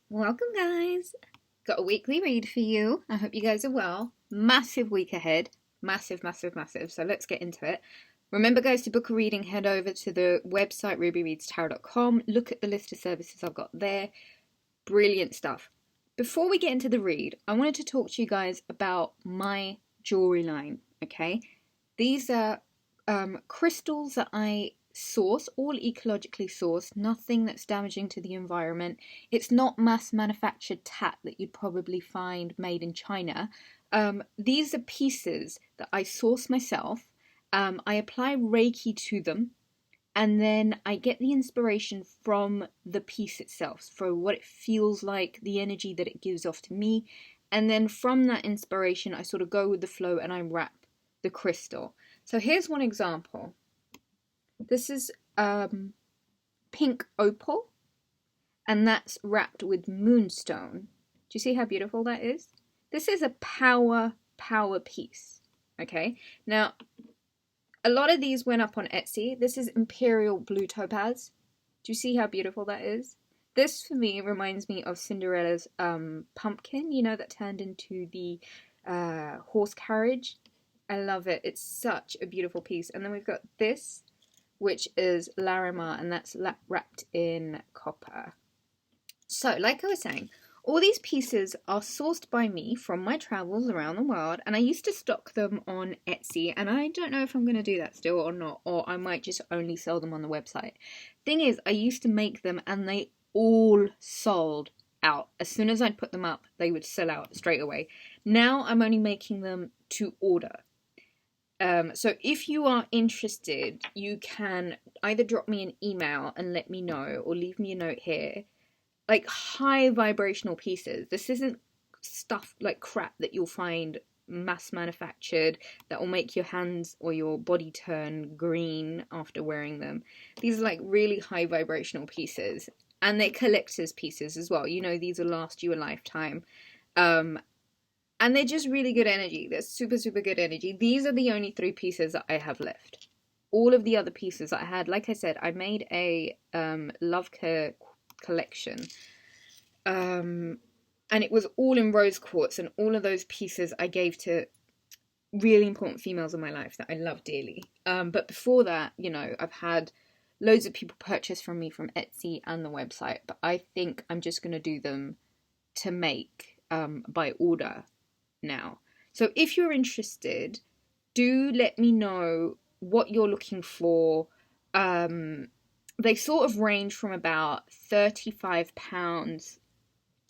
Welcome, guys. Got a weekly read for you. I hope you guys are well. Massive week ahead. Massive, massive, massive. So let's get into it. Remember, guys, to book a reading, head over to the website rubyreadstarot.com. Look at the list of services I've got there. Brilliant stuff. Before we get into the read, I wanted to talk to you guys about my jewelry line, okay? These are crystals that I source, all ecologically sourced, nothing that's damaging to the environment. It's not mass manufactured tat that you'd probably find made in China. These are pieces that I source myself. I apply Reiki to them, and then I get the inspiration from the piece itself, for what it feels like, the energy that it gives off to me. And then from that inspiration, I sort of go with the flow and I wrap the crystal. So here's one example. This is pink opal, and that's wrapped with moonstone. Do you see how beautiful that is? This is a power piece, okay? Now, a lot of these went up on Etsy. This is imperial blue topaz. Do you see how beautiful that is? This, for me, reminds me of Cinderella's pumpkin, you know, that turned into the horse carriage. I love it. It's such a beautiful piece. And then we've got this, which is Larimar, and that's wrapped in copper. So, like I was saying, all these pieces are sourced by me from my travels around the world, and I used to stock them on Etsy, and I don't know if I'm going to do that still or not, or I might just only sell them on the website. Thing is, I used to make them, and they all sold out. As soon as I'd put them up, they would sell out straight away. Now I'm only making them to order. So if you are interested, you can either drop me an email and let me know, or leave me a note here. Like, high vibrational pieces. This isn't stuff like crap that you'll find mass manufactured that will make your hands or your body turn green after wearing them. These are like really high vibrational pieces, and they're collector's pieces as well. You know, these will last you a lifetime. And they're just really good energy. They're super, super good energy. These are the only 3 pieces that I have left. All of the other pieces that I had, like I said, I made a love care collection. And it was all in rose quartz, and all of those pieces I gave to really important females in my life that I love dearly. But before that, you know, I've had loads of people purchase from me from Etsy and the website, but I think I'm just going to do them to make by order now. So if you're interested, do let me know what you're looking for. They sort of range from about £35,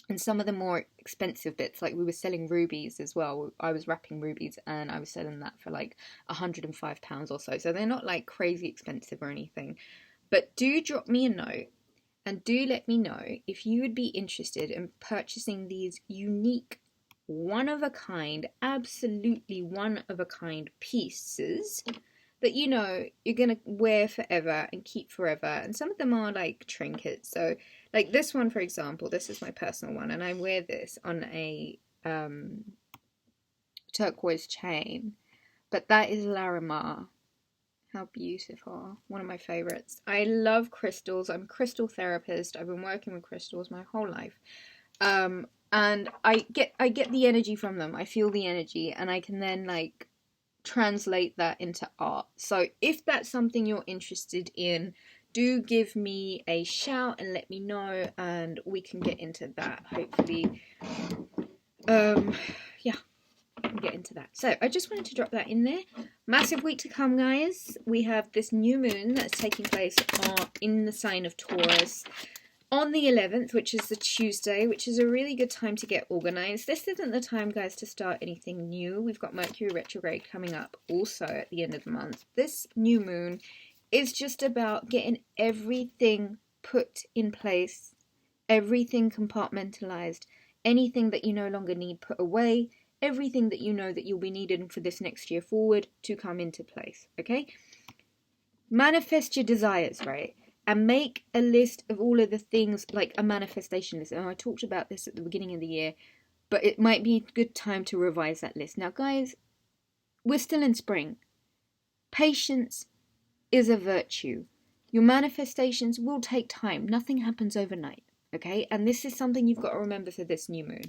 and some of the more expensive bits, like we were selling rubies as well. I was wrapping rubies and I was selling that for like £105 or so. So they're not like crazy expensive or anything. But do drop me a note and do let me know if you would be interested in purchasing these unique, one-of-a-kind, absolutely one-of-a-kind pieces that, you know, you're going to wear forever and keep forever. And some of them are like trinkets. So like this one, for example, this is my personal one, and I wear this on a turquoise chain. But that is Larimar. How beautiful. One of my favorites. I love crystals. I'm a crystal therapist. I've been working with crystals my whole life. And I get the energy from them. I feel the energy, and I can then like translate that into art. So if that's something you're interested in, do give me a shout and let me know, and we can get into that, hopefully. Yeah, get into that. So I just wanted to drop that in there. Massive week to come, guys. We have this new moon that's taking place in the sign of Taurus on the 11th, which is the Tuesday, which is a really good time to get organized. This isn't the time, guys, to start anything new. We've got Mercury retrograde coming up also at the end of the month. This new moon is just about getting everything put in place, everything compartmentalized, anything that you no longer need put away, everything that you know that you'll be needing for this next year forward to come into place, okay? Manifest your desires, right? And make a list of all of the things, like a manifestation list. And I talked about this at the beginning of the year, but it might be a good time to revise that list. Now, guys, we're still in spring. Patience is a virtue. Your manifestations will take time. Nothing happens overnight. Okay, and this is something you've got to remember for this new moon.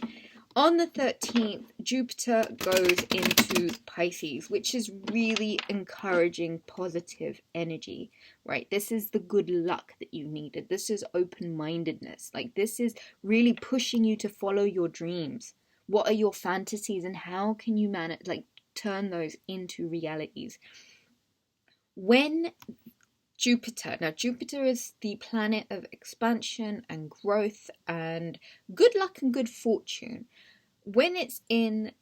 On the 13th, Jupiter goes into Pisces, which is really encouraging positive energy, right? This is the good luck that you needed. This is open-mindedness. Like, this is really pushing you to follow your dreams. What are your fantasies and how can you manage, like, turn those into realities? When Jupiter is the planet of expansion and growth and good luck and good fortune. When it's in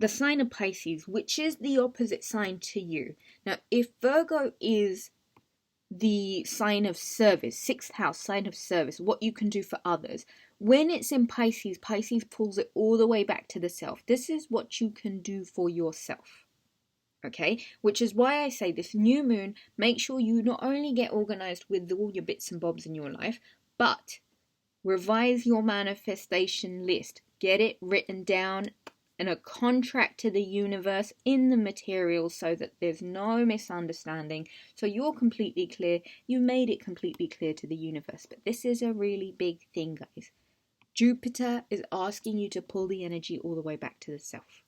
the sign of Pisces, which is the opposite sign to you. Now, if Virgo is the sign of service, 6th house, sign of service, what you can do for others, when it's in Pisces, Pisces pulls it all the way back to the self. This is what you can do for yourself. Okay, which is why I say this new moon, make sure you not only get organized with all your bits and bobs in your life, but revise your manifestation list. Get it written down in a contract to the universe in the material so that there's no misunderstanding. So you're completely clear. You made it completely clear to the universe. But this is a really big thing, guys. Jupiter is asking you to pull the energy all the way back to the self.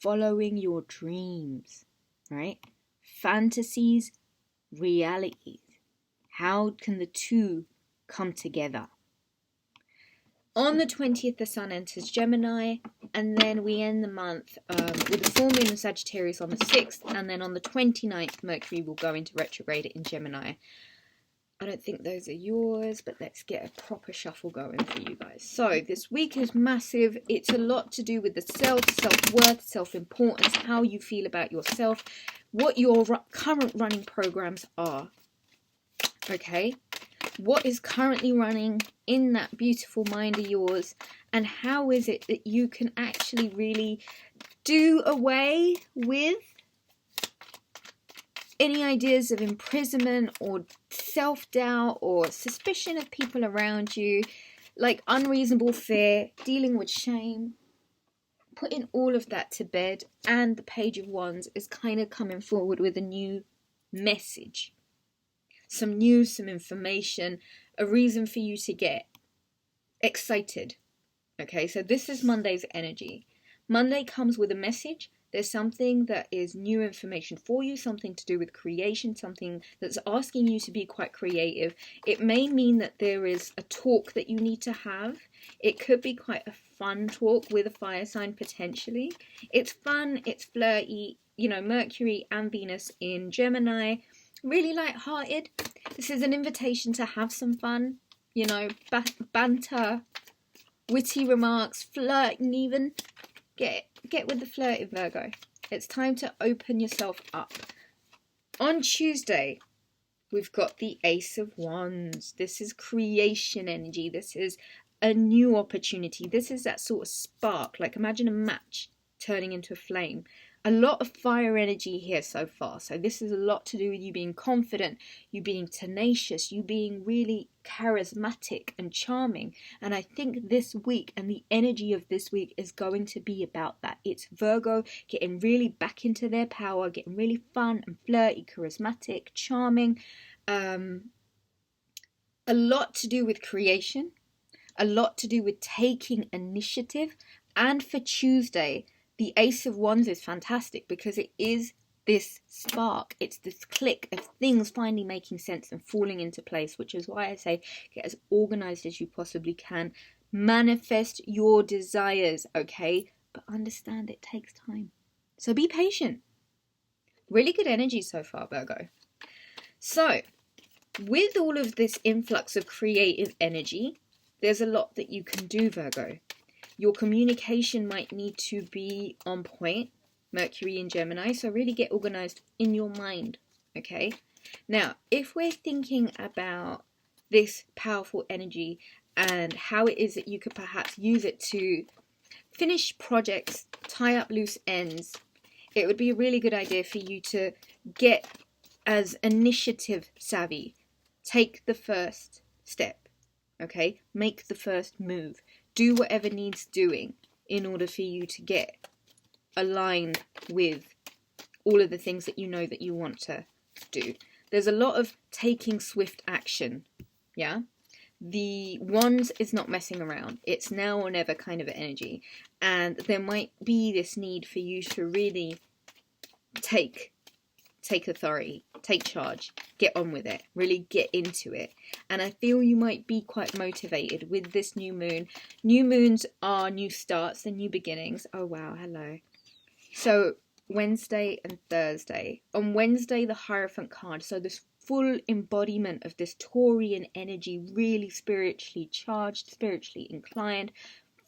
Following your dreams, right? Fantasies, realities. How can the two come together? On the 20th, the sun enters Gemini, and then we end the month with the full moon in Sagittarius on the 6th, and then on the 29th, Mercury will go into retrograde in Gemini. I don't think those are yours, but let's get a proper shuffle going for you guys. So this week is massive. It's a lot to do with the self, self-worth, self-importance, how you feel about yourself, what your current running programs are. Okay? What is currently running in that beautiful mind of yours, and how is it that you can actually really do away with any ideas of imprisonment or self-doubt or suspicion of people around you, like unreasonable fear, dealing with shame, putting all of that to bed. And the Page of Wands is kind of coming forward with a new message, some news, some information, a reason for you to get excited. Okay, so this is Monday's energy. Monday comes with a message. There's something that is new information for you, something to do with creation, something that's asking you to be quite creative. It may mean that there is a talk that you need to have. It could be quite a fun talk with a fire sign potentially. It's fun, it's flirty, you know, Mercury and Venus in Gemini, really light-hearted. This is an invitation to have some fun, you know, banter, witty remarks, flirting even. Get with the flirting, Virgo. It's time to open yourself up. On Tuesday, we've got the Ace of Wands. This is creation energy. This is a new opportunity. This is that sort of spark. Like, imagine a match turning into a flame. A lot of fire energy here so far. So this is a lot to do with you being confident, you being tenacious, you being really charismatic and charming. And I think this week and the energy of this week is going to be about that. It's Virgo getting really back into their power, getting really fun and flirty, charismatic, charming. A lot to do with creation, a lot to do with taking initiative. And for Tuesday, the Ace of Wands is fantastic because it is this spark. It's this click of things finally making sense and falling into place, which is why I say get as organized as you possibly can. Manifest your desires, okay? But understand it takes time. So be patient. Really good energy so far, Virgo. So, with all of this influx of creative energy, there's a lot that you can do, Virgo. Your communication might need to be on point, Mercury in Gemini, so really get organized in your mind, okay? Now, if we're thinking about this powerful energy and how it is that you could perhaps use it to finish projects, tie up loose ends, it would be a really good idea for you to get as initiative savvy. Take the first step, okay? Make the first move. Do whatever needs doing in order for you to get aligned with all of the things that you know that you want to do. There's a lot of taking swift action, yeah? The wands is not messing around. It's now or never kind of energy. And there might be this need for you to really take authority, take charge, get on with it, really get into it. And I feel you might be quite motivated with this new moon. New moons are new starts and new beginnings. Oh wow, hello. So Wednesday and Thursday. On Wednesday, the Hierophant card. So this full embodiment of this Taurian energy, really spiritually charged, spiritually inclined,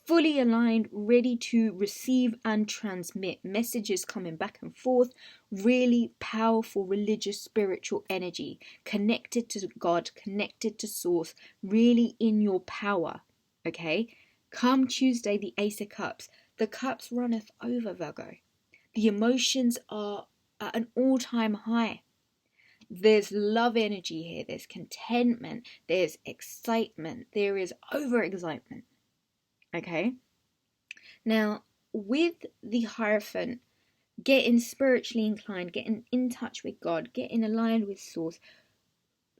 fully aligned, ready to receive and transmit messages coming back and forth, really powerful religious spiritual energy, connected to God, connected to source, really in your power. Okay, come Tuesday, the Ace of Cups. The cups runneth over, Virgo. The emotions are at an all-time high. There's love energy here, there's contentment, there's excitement, there is overexcitement. Okay, now with the Hierophant, getting spiritually inclined, getting in touch with God, getting aligned with source,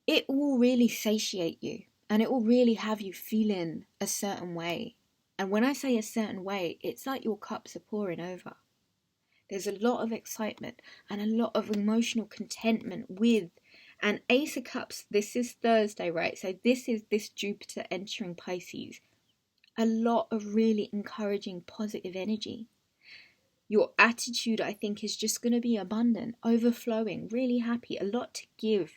it will really satiate you and it will really have you feeling a certain way. And when I say a certain way, it's like your cups are pouring over. There's a lot of excitement and a lot of emotional contentment with. And Ace of Cups, this is Thursday, right? So this is this Jupiter entering Pisces. A lot of really encouraging, positive energy. Your attitude, I think, is just going to be abundant, overflowing, really happy, a lot to give.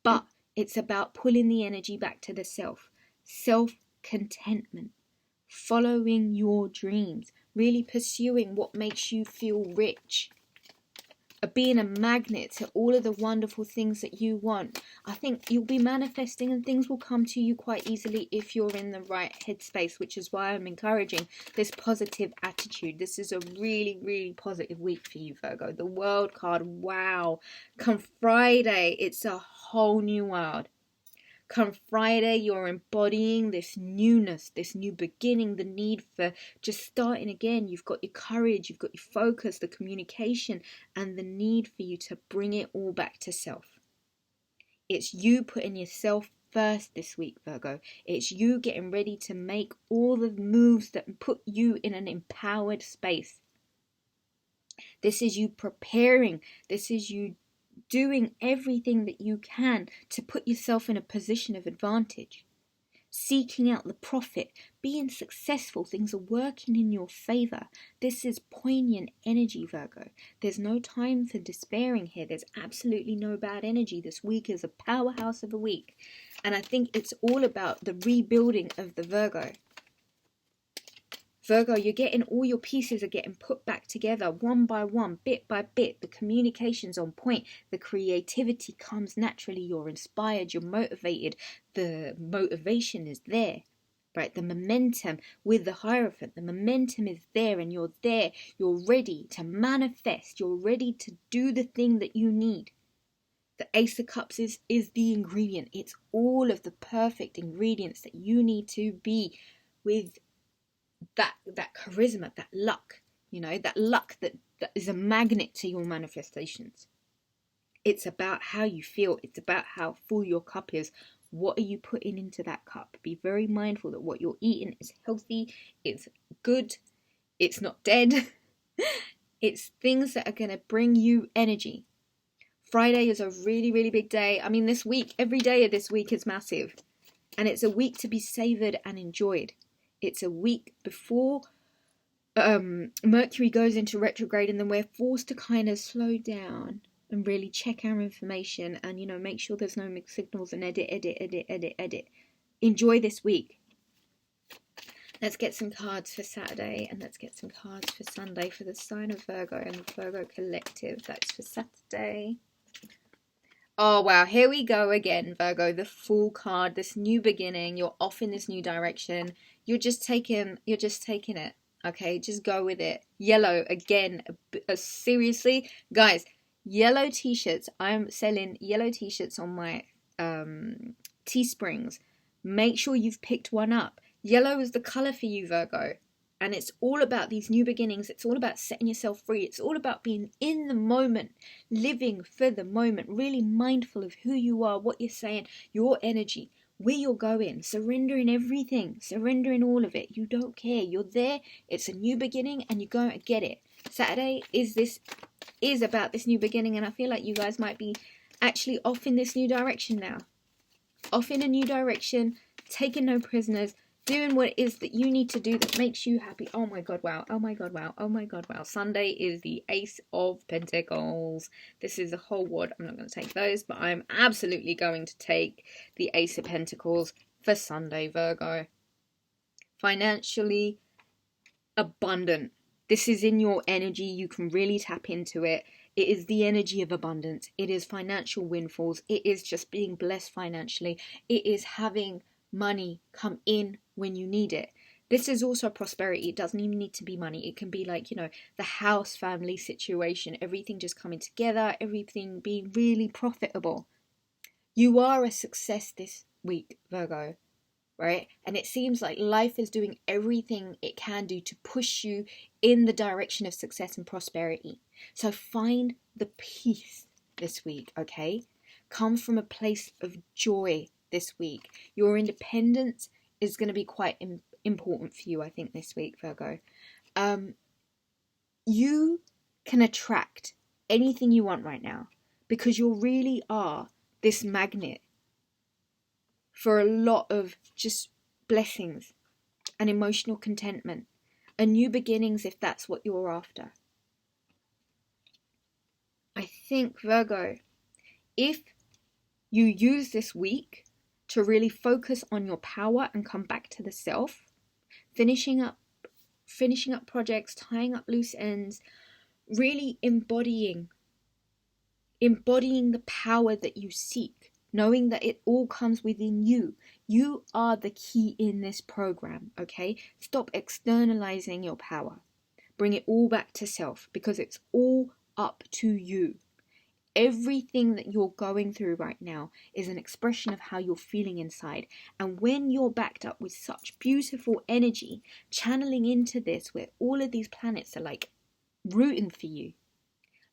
But it's about pulling the energy back to the self. Self-contentment. Following your dreams. Really pursuing what makes you feel rich. Being a magnet to all of the wonderful things that you want. I think you'll be manifesting and things will come to you quite easily if you're in the right headspace, which is why I'm encouraging this positive attitude. This is a really, really positive week for you, Virgo. The World card, wow. Come Friday, it's a whole new world. Come Friday, you're embodying this newness, this new beginning, the need for just starting again. You've got your courage, you've got your focus, the communication, and the need for you to bring it all back to self. It's you putting yourself first this week, Virgo. It's you getting ready to make all the moves that put you in an empowered space. This is you preparing. This is you doing everything that you can to put yourself in a position of advantage, seeking out the profit, being successful. Things are working in your favor. This is poignant energy, Virgo. There's no time for despairing here. There's absolutely no bad energy. This week is a powerhouse of a week, and I think it's all about the rebuilding of the Virgo. Virgo, you're getting all your pieces are getting put back together one by one, bit by bit. The communication's on point. The creativity comes naturally. You're inspired. You're motivated. The motivation is there, right? The momentum with the Hierophant, the momentum is there and you're there. You're ready to manifest. You're ready to do the thing that you need. The Ace of Cups is the ingredient. It's all of the perfect ingredients that you need to be with that charisma, that luck, that luck that is a magnet to your manifestations. It's about how you feel. It's about how full your cup is. What are you putting into that cup? Be very mindful that what you're eating is healthy, it's good, it's not dead. It's things that are going to bring you energy. Friday is a really, really big day. I mean, this week, every day of this week is massive. And it's a week to be savoured and enjoyed. It's a week before Mercury goes into retrograde, and then we're forced to kind of slow down and really check our information and, make sure there's no mixed signals and edit. Enjoy this week. Let's get some cards for Saturday and let's get some cards for Sunday for the sign of Virgo and the Virgo collective. That's for Saturday. Oh, wow. Here we go again, Virgo. The Fool card, this new beginning. You're off in this new direction. You're just taking it. Okay, just go with it. Yellow, again. Seriously, guys, yellow t-shirts. I'm selling yellow t-shirts on my Teesprings. Make sure you've picked one up. Yellow is the color for you, Virgo. And it's all about these new beginnings. It's all about setting yourself free. It's all about being in the moment, living for the moment, really mindful of who you are, what you're saying, your energy. where you're going, surrendering everything, surrendering all of it. You don't care. You're there. It's a new beginning and you're going to get it. Saturday is about this new beginning, and I feel like you guys might be actually off in this new direction now. Off in a new direction, taking no prisoners, doing what it is that you need to do that makes you happy. Oh my God, wow. Oh my God, wow. Oh my God, wow. Sunday is the Ace of Pentacles. This is a whole word. I'm not going to take those, but I'm absolutely going to take the Ace of Pentacles for Sunday, Virgo. Financially abundant. This is in your energy. You can really tap into it. It is the energy of abundance. It is financial windfalls. It is just being blessed financially. It is having money come in when you need it. This is also prosperity. It doesn't even need to be money. It can be like, you know, the house family situation, everything just coming together, everything being really profitable. You are a success this week, Virgo, right? And it seems like life is doing everything it can do to push you in the direction of success and prosperity. So find the peace this week, okay? Come from a place of joy this week. Your independence is going to be quite important for you, I think, this week, Virgo. You can attract anything you want right now because you really are this magnet for a lot of just blessings and emotional contentment and new beginnings if that's what you're after. I think, Virgo, if you use this week to really focus on your power and come back to the self, finishing up projects, tying up loose ends, really embodying the power that you seek, knowing that it all comes within you. You are the key in this program, okay? Stop externalizing your power. Bring it all back to self because it's all up to you. Everything that you're going through right now is an expression of how you're feeling inside. And when you're backed up with such beautiful energy, channeling into this where all of these planets are like rooting for you,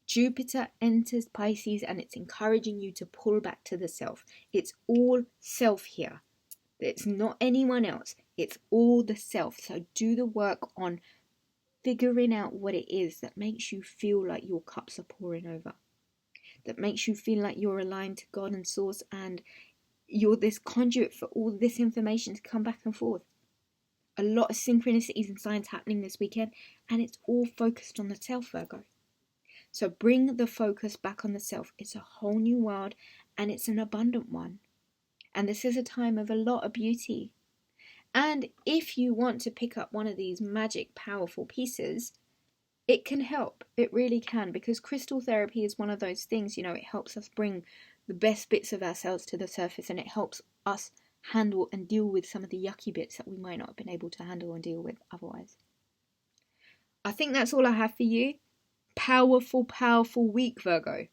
Jupiter enters Pisces and it's encouraging you to pull back to the self. It's all self here. It's not anyone else. It's all the self. So do the work on figuring out what it is that makes you feel like your cups are pouring over. That makes you feel like you're aligned to God and Source and you're this conduit for all this information to come back and forth. A lot of synchronicities and signs happening this weekend and it's all focused on the self, Virgo. So bring the focus back on the self. It's a whole new world and it's an abundant one. And this is a time of a lot of beauty. And if you want to pick up one of these magic, powerful pieces, it can help. It really can, because crystal therapy is one of those things, you know, it helps us bring the best bits of ourselves to the surface and it helps us handle and deal with some of the yucky bits that we might not have been able to handle and deal with otherwise. I think that's all I have for you. Powerful, powerful week, Virgo.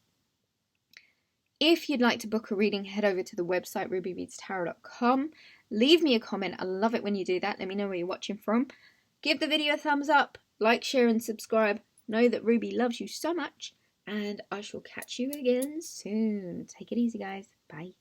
If you'd like to book a reading, head over to the website rubyreadstarot.com. Leave me a comment. I love it when you do that. Let me know where you're watching from. Give the video a thumbs up. Like, share and subscribe. Know that Ruby loves you so much. And I shall catch you again soon. Take it easy, guys. Bye.